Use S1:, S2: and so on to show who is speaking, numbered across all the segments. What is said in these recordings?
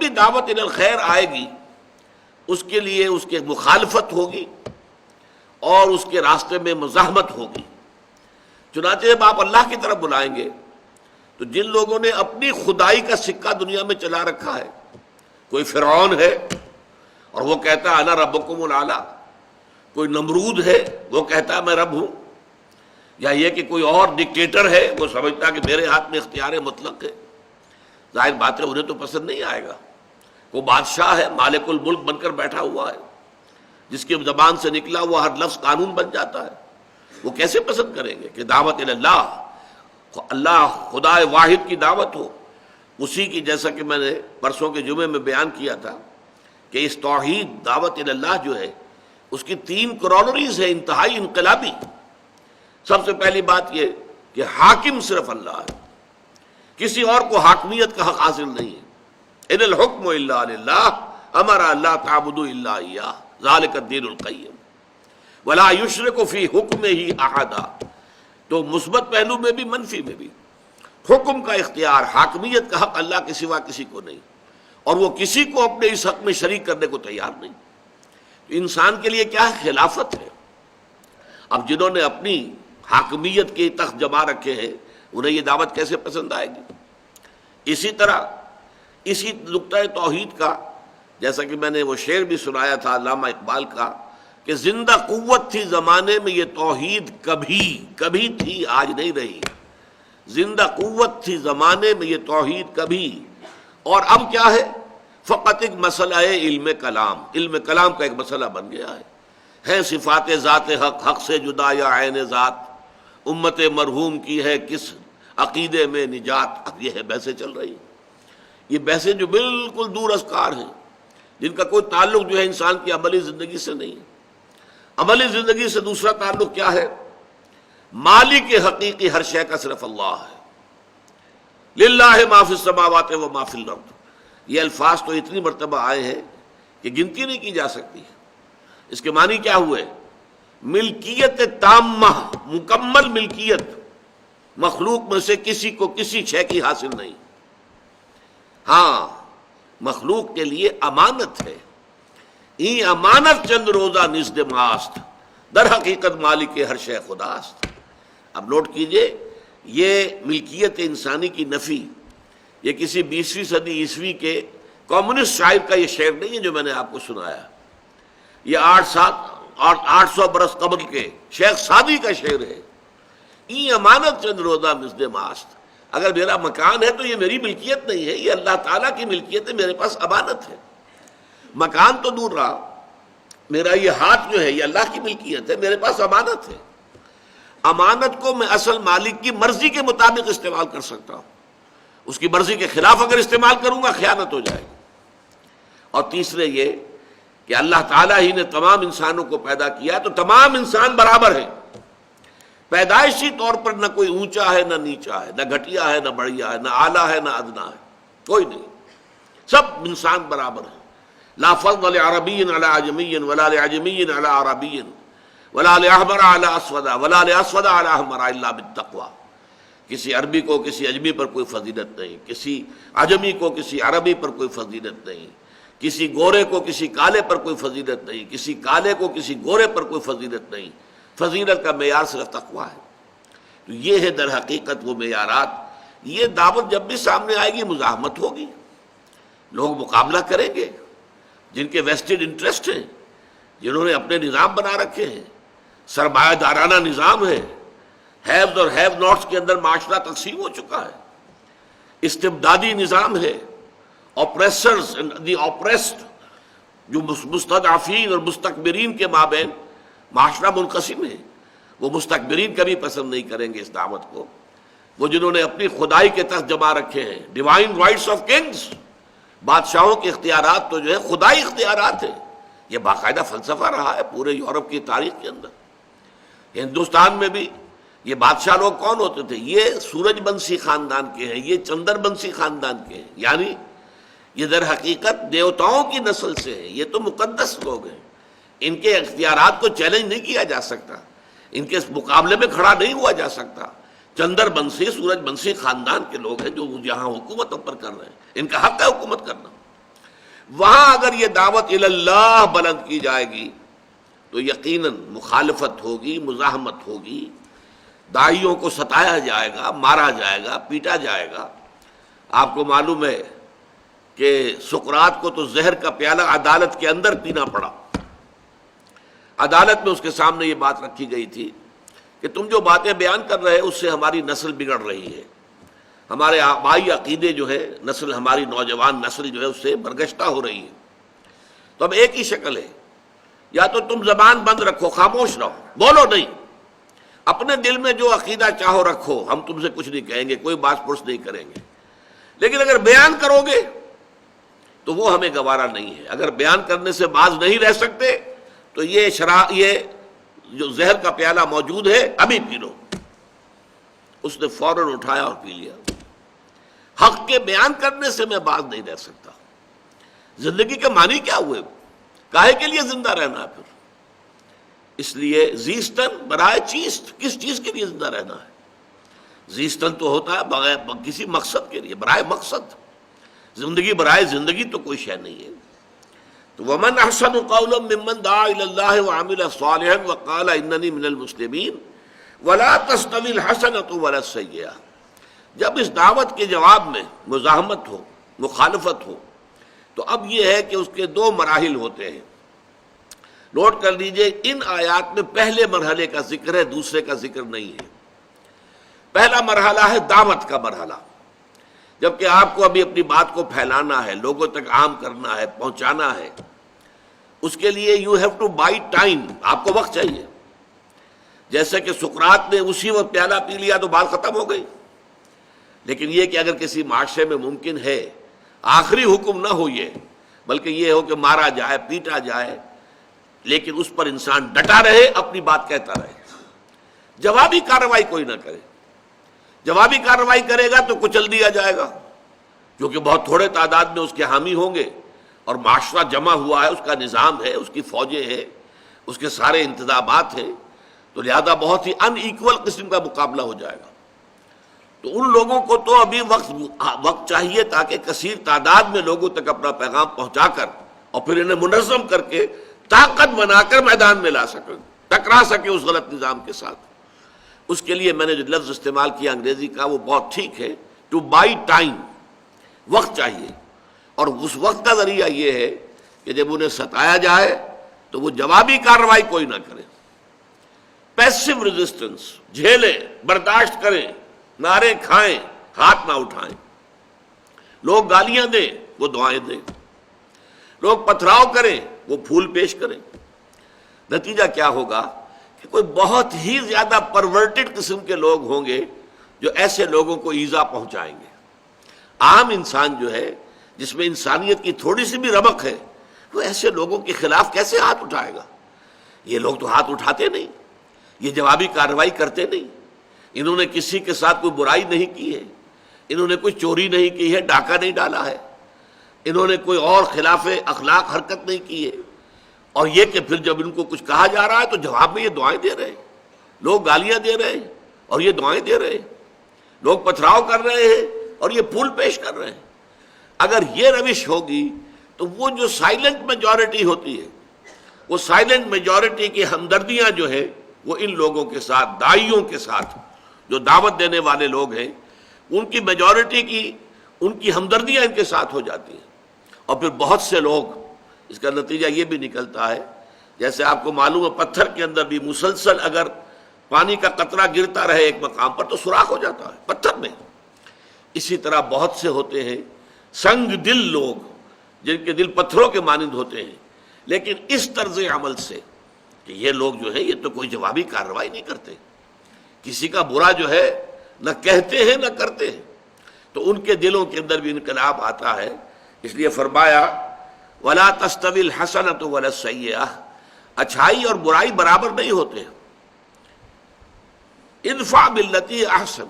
S1: بھی دعوت الی الخیر آئے گی اس کے لیے اس کے مخالفت ہوگی اور اس کے راستے میں مزاحمت ہوگی۔ چنانچہ جب آپ اللہ کی طرف بلائیں گے تو جن لوگوں نے اپنی خدائی کا سکہ دنیا میں چلا رکھا ہے، کوئی فرعون ہے اور وہ کہتا ہے انا ربکم الاعلی، کوئی نمرود ہے وہ کہتا ہے میں رب ہوں، یا یہ کہ کوئی اور ڈکٹیٹر ہے وہ سمجھتا ہے کہ میرے ہاتھ میں اختیار مطلق ہے، ظاہر بات ہے انہیں تو پسند نہیں آئے گا۔ وہ بادشاہ ہے، مالک الملک بن کر بیٹھا ہوا ہے، جس کی زبان سے نکلا ہوا ہر لفظ قانون بن جاتا ہے، وہ کیسے پسند کریں گے کہ دعوت الی اللہ خدا واحد کی دعوت ہو؟ اسی کی جیسا کہ میں نے پرسوں کے جمعے میں بیان کیا تھا کہ اس توحید دعوت الی اللہ جو ہے اس کی 3 کرونریز ہے انتہائی انقلابی۔ سب سے پہلی بات یہ کہ حاکم صرف اللہ ہے، کسی اور کو حاکمیت کا حق حاصل نہیں ہے۔ ان الحکم الا للہ امر لا تعبدوا الا اياه ذلك الدین القیم ولا یشرک فی حکمہ احدا۔ تو مثبت پہلو میں بھی منفی میں بھی حکم کا اختیار، حاکمیت کا حق اللہ کے سوا کسی کو نہیں، اور وہ کسی کو اپنے اس حق میں شریک کرنے کو تیار نہیں۔ انسان کے لیے کیا ہے؟ خلافت ہے۔ اب جنہوں نے اپنی حاکمیت کے تخت جما رکھے ہیں انہیں یہ دعوت کیسے پسند آئے گی؟ اسی طرح اسی نقطۂ توحید کا، جیسا کہ میں نے وہ شعر بھی سنایا تھا علامہ اقبال کا کہ زندہ قوت تھی زمانے میں یہ توحید کبھی تھی آج نہیں رہی، زندہ قوت تھی زمانے میں یہ توحید کبھی، اور اب کیا ہے؟ فقط ایک مسئلہ ہے علم کلام، علم کلام کا ایک مسئلہ بن گیا ہے صفات ذات حق سے جدا یا عین ذات، امت مرحوم کی ہے کس عقیدے میں نجات۔ اب یہ ہے بحثیں چل رہی ہیں، یہ بحثیں جو بالکل دور ازکار ہیں، جن کا کوئی تعلق جو ہے انسان کی عملی زندگی سے نہیں ہے۔ عملی زندگی سے دوسرا تعلق کیا ہے؟ مالک حقیقی ہر شے کا صرف اللہ ہے، للہ ما فی السماوات و ما فی الارض۔ یہ الفاظ تو اتنی مرتبہ آئے ہیں کہ گنتی نہیں کی جا سکتی۔ اس کے معنی کیا ہوئے؟ ملکیت تامہ، مکمل ملکیت، مخلوق میں سے کسی کو کسی شے کی حاصل نہیں۔ ہاں مخلوق کے لیے امانت ہے، این امانت چند روزہ نزد ماست، در حقیقت مالک ہر شے خداست۔ اب نوٹ کیجئے، یہ ملکیت انسانی کی نفی یہ کسی 20ویں صدی عیسوی کے کمیونسٹ شاعر کا یہ شعر نہیں ہے جو میں نے آپ کو سنایا، یہ 800 برس قبل کے شیخ سعدی کا شعر ہے۔ این امانت چند روزہ نزد ماست، اگر میرا مکان ہے تو یہ میری ملکیت نہیں ہے، یہ اللہ تعالیٰ کی ملکیت ہے، میرے پاس امانت ہے۔ مکان تو دور رہا، میرا یہ ہاتھ جو ہے یہ اللہ کی ملکیت ہے، میرے پاس امانت ہے۔ امانت کو میں اصل مالک کی مرضی کے مطابق استعمال کر سکتا ہوں، اس کی مرضی کے خلاف اگر استعمال کروں گا خیانت ہو جائے گی۔ اور تیسرے یہ کہ اللہ تعالیٰ ہی نے تمام انسانوں کو پیدا کیا تو تمام انسان برابر ہیں، پیدائشی طور پر نہ کوئی اونچا ہے نہ نیچا ہے، نہ گھٹیا ہے نہ بڑھیا ہے، نہ اعلیٰ ہے نہ ادنا ہے، کوئی نہیں، سب انسان برابر ہیں۔ لا فضل لعربی علی عجمی ولا لعجمی علی عربی ولا لاحمر علی اسود ولا لاسود علی احمر الا بالتقوی۔ کسی عربی کو کسی اجمی پر کوئی فضیلت نہیں، کسی عجمی کو کسی عربی پر کوئی فضیلت نہیں، کسی گورے کو کسی کالے پر کوئی فضیلت نہیں، کسی کالے کو کسی گورے پر کوئی فضیلت نہیں، فضیلت کا معیار صرف تقویٰ ہے۔ تو یہ ہے در حقیقت وہ معیارات۔ یہ دعوت جب بھی سامنے آئے گی مزاحمت ہوگی، لوگ مقابلہ کریں گے، جن کے ویسٹڈ انٹرسٹ ہیں، جنہوں نے اپنے نظام بنا رکھے ہیں، سرمایہ دارانہ نظام ہے، ہیوز اور ہیو ناٹس کے اندر معاشرہ تقسیم ہو چکا ہے، استبدادی نظام ہے، اوپریسرز اینڈ دی اوپریسڈ، جو مستضعفین اور مستکبرین کے مابین معاشرہ منقسم ہے۔ وہ مستکبرین کبھی پسند نہیں کریں گے اس دعوت کو، وہ جنہوں نے اپنی خدائی کے تخت جما رکھے ہیں، ڈیوائن رائٹس آف کنگز، بادشاہوں کے اختیارات تو جو ہے خدائی اختیارات ہیں۔ یہ باقاعدہ فلسفہ رہا ہے پورے یورپ کی تاریخ کے اندر۔ ہندوستان میں بھی یہ بادشاہ لوگ کون ہوتے تھے؟ یہ سورج بنسی خاندان کے ہیں، یہ چندر بنسی خاندان کے ہیں، یعنی یہ در حقیقت دیوتاؤں کی نسل سے ہیں، یہ تو مقدس لوگ ہیں، ان کے اختیارات کو چیلنج نہیں کیا جا سکتا، ان کے مقابلے میں کھڑا نہیں ہوا جا سکتا۔ چندر بنسی سورج بنسی خاندان کے لوگ ہیں جو یہاں حکومت پر کر رہے ہیں، ان کا حق ہے حکومت کرنا۔ وہاں اگر یہ دعوت اللہ بلند کی جائے گی تو یقیناً مخالفت ہوگی، مزاحمت ہوگی، داعیوں کو ستایا جائے گا، مارا جائے گا، پیٹا جائے گا۔ آپ کو معلوم ہے کہ سقراط کو تو زہر کا پیالہ عدالت کے اندر پینا پڑا۔ عدالت میں اس کے سامنے یہ بات رکھی گئی تھی کہ تم جو باتیں بیان کر رہے اس سے ہماری نسل بگڑ رہی ہے، ہمارے آبائی عقیدے جو ہے نسل، ہماری نوجوان نسل جو ہے اس سے برگشتہ ہو رہی ہے۔ تو اب ایک ہی شکل ہے، یا تو تم زبان بند رکھو، خاموش رہو، بولو نہیں، اپنے دل میں جو عقیدہ چاہو رکھو، ہم تم سے کچھ نہیں کہیں گے، کوئی باس پرس نہیں کریں گے، لیکن اگر بیان کرو گے تو وہ ہمیں گوارا نہیں ہے۔ اگر بیان کرنے سے باز نہیں رہ سکتے تو یہ جو زہر کا پیالہ موجود ہے ابھی پی لو۔ اس نے فوراً اٹھایا اور پی لیا۔ حق کے بیان کرنے سے میں باز نہیں رہ سکتا۔ زندگی کے معنی کیا ہوئے؟ کاہے کے لیے زندہ رہنا ہے پھر؟ اس لیے زیستن برائے چیست، کس چیز کے لیے زندہ رہنا ہے؟ زیستن تو ہوتا ہے بغیر کسی مقصد کے لیے، برائے مقصد۔ زندگی برائے زندگی تو کوئی شے نہیں ہے۔ تو ومن احسن قولا ممن دعا الى الله وعمل صالحا وقال انني من المسلمين ولا تستوي الحسنة ولا السيئة۔ جب اس دعوت کے جواب میں مزاحمت ہو، مخالفت ہو، تو اب یہ ہے کہ اس کے دو مراحل ہوتے ہیں۔ نوٹ کر لیجئے، ان آیات میں پہلے مرحلے کا ذکر ہے، دوسرے کا ذکر نہیں ہے۔ پہلا مرحلہ ہے دعوت کا مرحلہ، جبکہ آپ کو ابھی اپنی بات کو پھیلانا ہے، لوگوں تک عام کرنا ہے، پہنچانا ہے۔ اس کے لیے you have to buy time, آپ کو وقت چاہیے۔ جیسے کہ سقراط نے اسی وقت پیالہ پی لیا تو بات ختم ہو گئی، لیکن یہ کہ اگر کسی معاشرے میں ممکن ہے آخری حکم نہ ہو یہ، بلکہ یہ ہو کہ مارا جائے، پیٹا جائے، لیکن اس پر انسان ڈٹا رہے، اپنی بات کہتا رہے، جوابی کارروائی کوئی نہ کرے۔ جوابی کارروائی کرے گا تو کچل دیا جائے گا، کیونکہ بہت تھوڑے تعداد میں اس کے حامی ہوں گے، اور معاشرہ جمع ہوا ہے، اس کا نظام ہے، اس کی فوجیں ہیں، اس کے سارے انتظامات ہیں، تو لہذا بہت ہی ان ایکول قسم کا مقابلہ ہو جائے گا۔ تو ان لوگوں کو تو ابھی وقت چاہیے تاکہ کثیر تعداد میں لوگوں تک اپنا پیغام پہنچا کر اور پھر انہیں منظم کر کے طاقت بنا کر میدان میں لا سکے، ٹکرا سکے اس غلط نظام کے ساتھ۔ اس کے لیے میں نے جو لفظ استعمال کیا انگریزی کا وہ بہت ٹھیک ہے، ٹو بائی ٹائم، وقت چاہیے۔ اور اس وقت کا ذریعہ یہ ہے کہ جب انہیں ستایا جائے تو وہ جوابی کارروائی کوئی نہ کرے، پیسو ریزسٹنس، جھیلیں، برداشت کریں، نعرے کھائیں، ہاتھ نہ اٹھائیں۔ لوگ گالیاں دیں، وہ دعائیں دیں، لوگ پتھراؤ کریں، وہ پھول پیش کریں۔ نتیجہ کیا ہوگا کہ کوئی بہت ہی زیادہ پرورٹڈ قسم کے لوگ ہوں گے جو ایسے لوگوں کو ایذا پہنچائیں گے۔ عام انسان جو ہے، جس میں انسانیت کی تھوڑی سی بھی رمق ہے، وہ ایسے لوگوں کے خلاف کیسے ہاتھ اٹھائے گا؟ یہ لوگ تو ہاتھ اٹھاتے نہیں، یہ جوابی کارروائی کرتے نہیں۔ انہوں نے کسی کے ساتھ کوئی برائی نہیں کی ہے، انہوں نے کوئی چوری نہیں کی ہے، ڈاکہ نہیں ڈالا ہے، انہوں نے کوئی اور خلاف اخلاق حرکت نہیں کی ہے، اور یہ کہ پھر جب ان کو کچھ کہا جا رہا ہے تو جواب میں یہ دعائیں دے رہے ہیں، لوگ گالیاں دے رہے ہیں اور یہ دعائیں دے رہے ہیں، لوگ پتھراؤ کر رہے ہیں اور یہ پھول پیش کر رہے ہیں۔ اگر یہ روش ہوگی تو وہ جو سائلنٹ میجورٹی ہوتی ہے، وہ سائلنٹ میجورٹی کی ہمدردیاں جو ہے وہ ان لوگوں کے ساتھ، داعیوں کے ساتھ، جو دعوت دینے والے لوگ ہیں، ان کی میجورٹی کی، ان کی ہمدردیاں ان کے ساتھ ہو جاتی ہیں۔ اور پھر بہت سے لوگ، اس کا نتیجہ یہ بھی نکلتا ہے، جیسے آپ کو معلوم ہے پتھر کے اندر بھی مسلسل اگر پانی کا قطرہ گرتا رہے ایک مقام پر تو سوراخ ہو جاتا ہے پتھر میں۔ اسی طرح بہت سے ہوتے ہیں سنگ دل لوگ، جن کے دل پتھروں کے مانند ہوتے ہیں، لیکن اس طرز عمل سے کہ یہ لوگ جو ہے یہ تو کوئی جوابی کارروائی نہیں کرتے، کسی کا برا جو ہے نہ کہتے ہیں نہ کرتے ہیں، تو ان کے دلوں کے اندر بھی انقلاب آتا ہے۔ اس لیے فرمایا وَلَا تَسْتَوِي الْحَسَنَةُ وَلَا السَّيِّئَةُ، اچھائی اور برائی برابر نہیں ہوتے۔ ادفع باللتی احسن،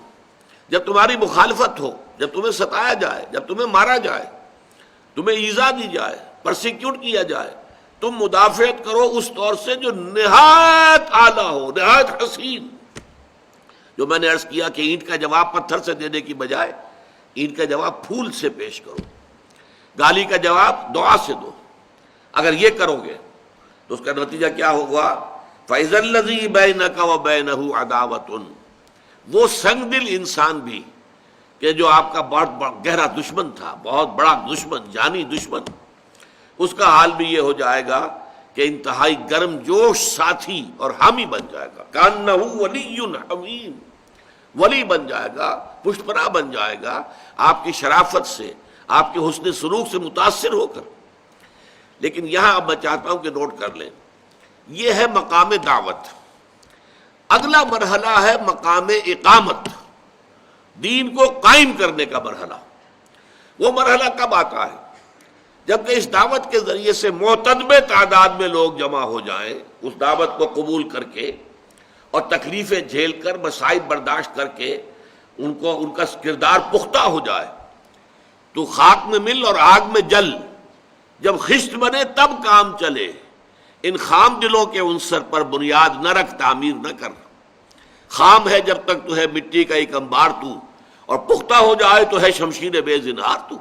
S1: جب تمہاری مخالفت ہو، جب تمہیں ستایا جائے، جب تمہیں مارا جائے، تمہیں ایذا دی جائے، پرسیکیوٹ کیا جائے، تم مدافعت کرو اس طور سے جو نہایت اعلیٰ ہو، نہایت حسین۔ جو میں نے عرض کیا کہ اینٹ کا جواب پتھر سے دینے کی بجائے اینٹ کا جواب پھول سے پیش کرو۔ گالی کا جواب دعا سے دو. اگر یہ کرو گے تو اس کا نتیجہ کیا ہوگا؟ فَإِذَا الَّذِي بَيْنَكَ وَبَيْنَهُ عَدَاوَةٌ، وہ سنگ دل انسان بھی کہ جو آپ کا بہت گہرا دشمن تھا، بہت بڑا دشمن، جانی دشمن، اس کا حال بھی یہ ہو جائے گا کہ انتہائی گرم جوش ساتھی اور حامی بن جائے گا. كَأَنَّهُ وَلِيٌّ حَمِيمٌ، ولی بن جائے گا، پشت پناہ بن جائے گا آپ کی شرافت سے، آپ کے حسن سلوک سے متاثر ہو کر. لیکن یہاں اب میں چاہتا ہوں کہ نوٹ کر لیں، یہ ہے مقام دعوت. اگلا مرحلہ ہے مقام اقامت، دین کو قائم کرنے کا مرحلہ. وہ مرحلہ کب آتا ہے؟ جبکہ اس دعوت کے ذریعے سے معتدب تعداد میں لوگ جمع ہو جائیں، اس دعوت کو قبول کر کے اور تکلیفیں جھیل کر، مصائب برداشت کر کے ان کا کردار پختہ ہو جائے. تو خاک میں مل اور آگ میں جل، جب خشت بنے تب کام چلے. ان خام دلوں کے عنصر پر بنیاد نہ رکھ، تعمیر نہ کر. خام ہے جب تک تو ہے مٹی کا ایک انبار تو، اور پختہ ہو جائے تو ہے شمشیر بے زنہار تو.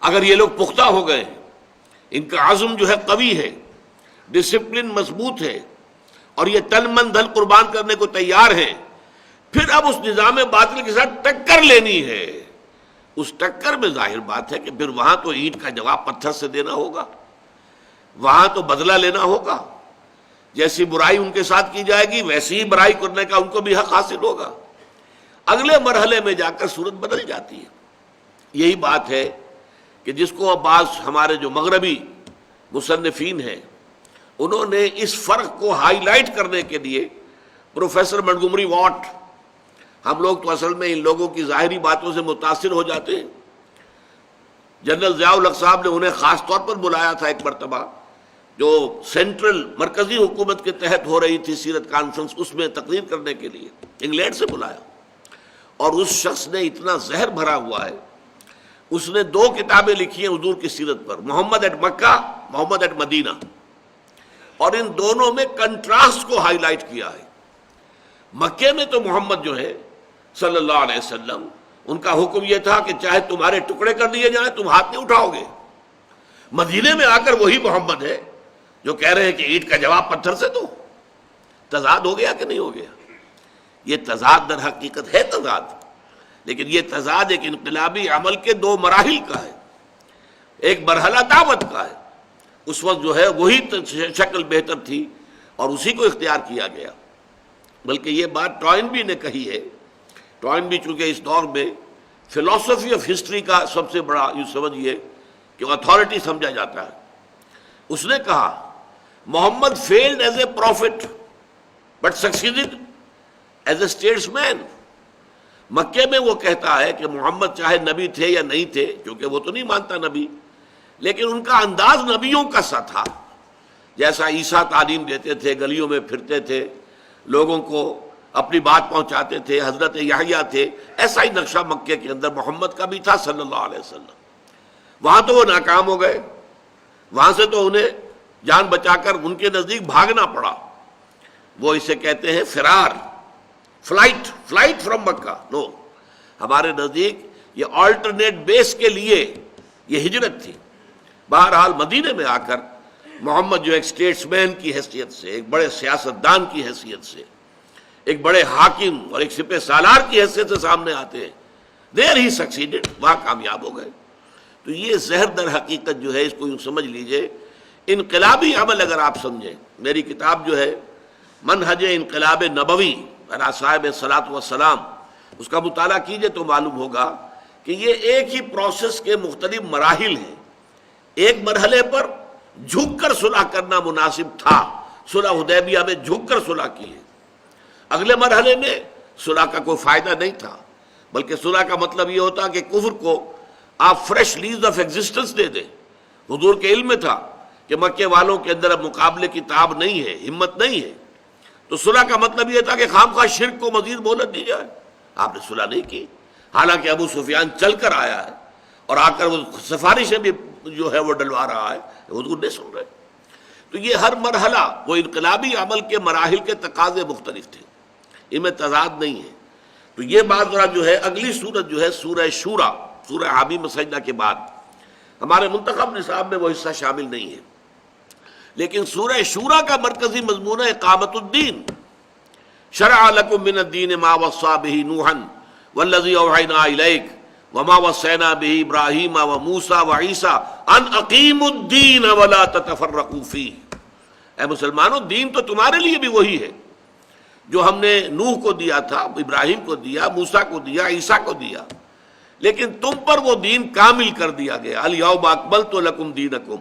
S1: اگر یہ لوگ پختہ ہو گئے، ان کا عزم جو ہے قوی ہے، ڈسپلن مضبوط ہے، اور یہ تن من دھن قربان کرنے کو تیار ہیں، پھر اب اس نظام باطل کے ساتھ ٹکر لینی ہے. اس ٹکر میں ظاہر بات ہے کہ پھر وہاں تو اینٹ کا جواب پتھر سے دینا ہوگا، وہاں تو بدلہ لینا ہوگا. جیسی برائی ان کے ساتھ کی جائے گی ویسی ہی برائی کرنے کا ان کو بھی حق حاصل ہوگا. اگلے مرحلے میں جا کر صورت بدل جاتی ہے. یہی بات ہے کہ جس کو بعض ہمارے جو مغربی مصنفین ہیں انہوں نے اس فرق کو ہائی لائٹ کرنے کے لیے پروفیسر منٹگومری واٹ، ہم لوگ تو اصل میں ان لوگوں کی ظاہری باتوں سے متاثر ہو جاتے ہیں. جنرل ضیاء الحق صاحب نے انہیں خاص طور پر بلایا تھا ایک مرتبہ، جو سینٹرل مرکزی حکومت کے تحت ہو رہی تھی سیرت کانفرنس، اس میں تقریر کرنے کے لیے انگلینڈ سے بلایا. اور اس شخص نے اتنا زہر بھرا ہوا ہے، اس نے 2 کتابیں لکھی ہیں حضور کی سیرت پر، محمد at Mecca, Muhammad at Medina, اور ان دونوں میں کنٹراسٹ کو ہائی لائٹ کیا ہے. مکے میں تو محمد جو ہے صلی اللہ علیہ وسلم، ان کا حکم یہ تھا کہ چاہے تمہارے ٹکڑے کر دیے جائیں تم ہاتھ نہیں اٹھاؤ گے. مدینے میں آ کر وہی محمد ہے جو کہہ رہے ہیں کہ اینٹ کا جواب پتھر سے دو. تضاد ہو گیا کہ نہیں ہو گیا؟ یہ تضاد در حقیقت ہے تضاد، لیکن یہ تضاد ایک انقلابی عمل کے 2 مراحل کا ہے. ایک مرحلہ دعوت کا ہے، اس وقت جو ہے وہی شکل بہتر تھی اور اسی کو اختیار کیا گیا. بلکہ یہ بات ٹوائنبی نے کہی ہے. ٹوائنبی چونکہ اس دور میں فلسفی آف ہسٹری کا سب سے بڑا یوں سمجھیے کہ اتھارٹی سمجھا جاتا ہے، اس نے کہا Muhammad failed as a prophet but succeeded as a statesman. مکے میں وہ کہتا ہے کہ محمد چاہے نبی تھے یا نہیں تھے، کیونکہ وہ تو نہیں مانتا نبی، لیکن ان کا انداز نبیوں کا سا تھا. جیسا عیسیٰ تعلیم دیتے تھے، گلیوں میں پھرتے تھے، لوگوں کو اپنی بات پہنچاتے تھے، حضرت یحییٰ تھے، ایسا ہی نقشہ مکے کے اندر محمد کا بھی تھا صلی اللہ علیہ وسلم. وہاں تو وہ ناکام ہو گئے، وہاں سے تو انہیں جان بچا کر ان کے نزدیک بھاگنا پڑا. وہ اسے کہتے ہیں فرار، فلائٹ فرام مکہ. نو، ہمارے نزدیک یہ آلٹرنیٹ بیس کے لیے یہ ہجرت تھی. بہرحال مدینے میں آ کر محمد جو ایک اسٹیٹس مین کی حیثیت سے، ایک بڑے سیاستدان کی حیثیت سے، ایک بڑے حاکم اور ایک سپہ سالار کی حیثیت سے سامنے آتے ہیں. دیر ہی سکسیڈڈ، وہاں کامیاب ہو گئے. تو یہ زہر در حقیقت جو ہے اس کو یوں سمجھ لیجئے انقلابی عمل. اگر آپ سمجھیں، میری کتاب جو ہے منہج انقلاب نبوی علی صاحب صلاۃ والسلام، اس کا مطالعہ کیجئے تو معلوم ہوگا کہ یہ ایک ہی پروسیس کے مختلف مراحل ہیں. ایک مرحلے پر جھک کر صلح کرنا مناسب تھا، صلح حدیبیہ میں جھک کر صلح کی ہے. اگلے مرحلے میں صلح کا کوئی فائدہ نہیں تھا، بلکہ صلح کا مطلب یہ ہوتا کہ کفر کو آپ فریش لیز آف ایگزسٹنس دے دیں. حضور کے علم میں تھا کہ مکے والوں کے اندر اب مقابلے کی تاب نہیں ہے، ہمت نہیں ہے. تو صلح کا مطلب یہ تھا کہ خام خواہ شرک کو مزید مہلت دی جائے. آپ نے صلح نہیں کی، حالانکہ ابو سفیان چل کر آیا ہے اور آ کر وہ سفارشیں بھی جو ہے وہ ڈلوا رہا ہے، حضور نہیں سن رہے. تو یہ ہر مرحلہ وہ انقلابی عمل کے مراحل کے تقاضے مختلف تھے، ان میں تضاد نہیں ہے. تو یہ بات ذرا جو ہے اگلی سورت جو ہے سورہ شورا، سورہ حامیم سجدہ کے بعد ہمارے منتخب نصاب میں وہ حصہ شامل نہیں ہے. لیکن سورہ شورى کا مرکزی مضمون ہے اقامت الدین. شرع لکم من الدین ما وصى به نوحا والذی اوحینا الیک وما وصینا به ابراہیم وموسیٰ وعیسیٰ ان اقیموا الدین ولا تتفرقوا فیہ. اے مسلمانوں، دین تو تمہارے لیے بھی وہی ہے جو ہم نے نوح کو دیا تھا، ابراہیم کو دیا، موسیٰ کو دیا، عیسیٰ کو دیا، لیکن تم پر وہ دین کامل کر دیا گیا. الیوم اکملت لکم دینکم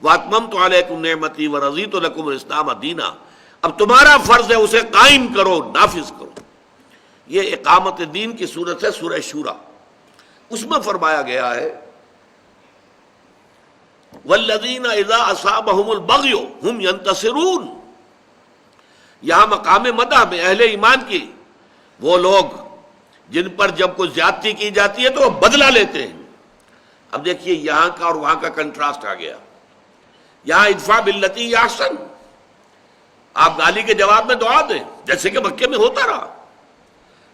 S1: واتممت علیکم نعمتی ورضیت لکم الاسلام دینا. اب تمہارا فرض ہے اسے قائم کرو، نافذ کرو. یہ اقامت دین کی صورت ہے سورہ شورى. اس میں فرمایا گیا ہے والذین اذا اصابہم البغی ہم ینتصرون. یہاں مقام مدح میں اہل ایمان کی وہ لوگ جن پر جب کوئی زیادتی کی جاتی ہے تو وہ بدلہ لیتے ہیں. اب دیکھیے یہاں کا اور وہاں کا کنٹراسٹ آ گیا. یہاں ادفع باللتی احسن، آپ گالی کے جواب میں دعا دیں جیسے کہ مکے میں ہوتا رہا.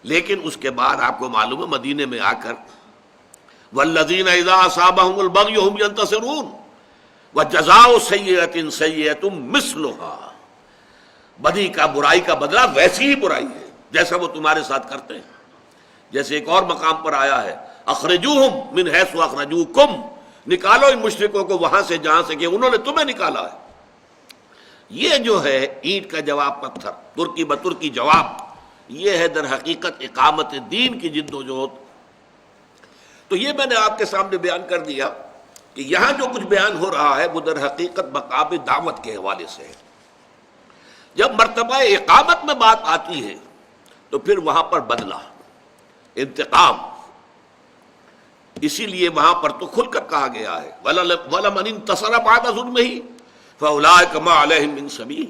S1: لیکن اس کے بعد آپ کو معلوم ہے مدینے میں آ کر والذین اذا اصابہم البغی ہم ینتصرون وجزاء سیئۃ سیئۃ مثلھا. بدی کا، برائی کا بدلہ ویسی ہی برائی ہے جیسا وہ تمہارے ساتھ کرتے ہیں. جیسے ایک اور مقام پر آیا ہے اخرجوہم من حیث اخرجوکم، نکالو ان مشرکوں کو وہاں سے جہاں سے کہ انہوں نے تمہیں نکالا ہے. یہ جو ہے اینٹ کا جواب پتھر، ترکی بترکی جواب، یہ ہے در حقیقت اقامت دین کی جد و جہد. تو یہ میں نے آپ کے سامنے بیان کر دیا کہ یہاں جو کچھ بیان ہو رہا ہے وہ در حقیقت مقام دعوت کے حوالے سے ہے. جب مرتبہ اقامت میں بات آتی ہے تو پھر وہاں پر بدلہ، انتقام. اسی لیے وہاں پر تو کھل کر کہا گیا ہے وَلَمَنِ انتَصَرَ بَعْدَ ظُلْمِهِ فَأُولَٰئِكَ مَا عَلَيْهِم مِّن سَبِيلٍ.